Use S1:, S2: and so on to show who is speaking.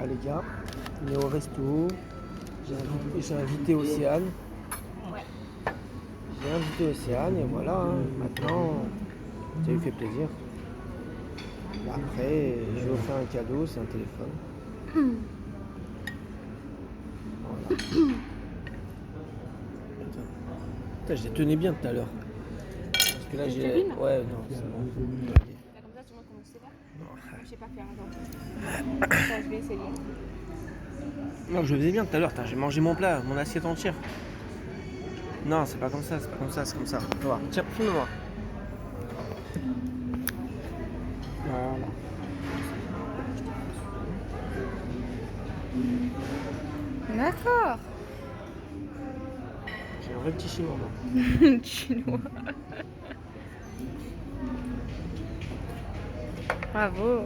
S1: Ah les gars, on est au resto. J'ai invité Océane.
S2: Ouais.
S1: J'ai invité Océane et voilà, hein. Maintenant, ça lui fait plaisir. Bah, après, je lui ai offert un cadeau, c'est un téléphone. Voilà. Putain, je les tenais bien tout à l'heure. Parce que là,
S2: Tu
S1: j'ai.
S2: te filmes
S1: Ouais, non, c'est bon.
S2: Là, comme ça, tu montres comment c'est faire. Je sais pas faire encore. Attends, je vais essayer.
S1: Non, je le faisais bien tout à l'heure. J'ai mangé mon plat, mon assiette entière. Non, c'est pas comme ça, c'est pas comme ça, c'est comme ça. Voilà. Tiens, filme-moi. Voilà.
S2: D'accord.
S1: J'ai un vrai petit chinois, moi.
S2: Chinois. Bravo.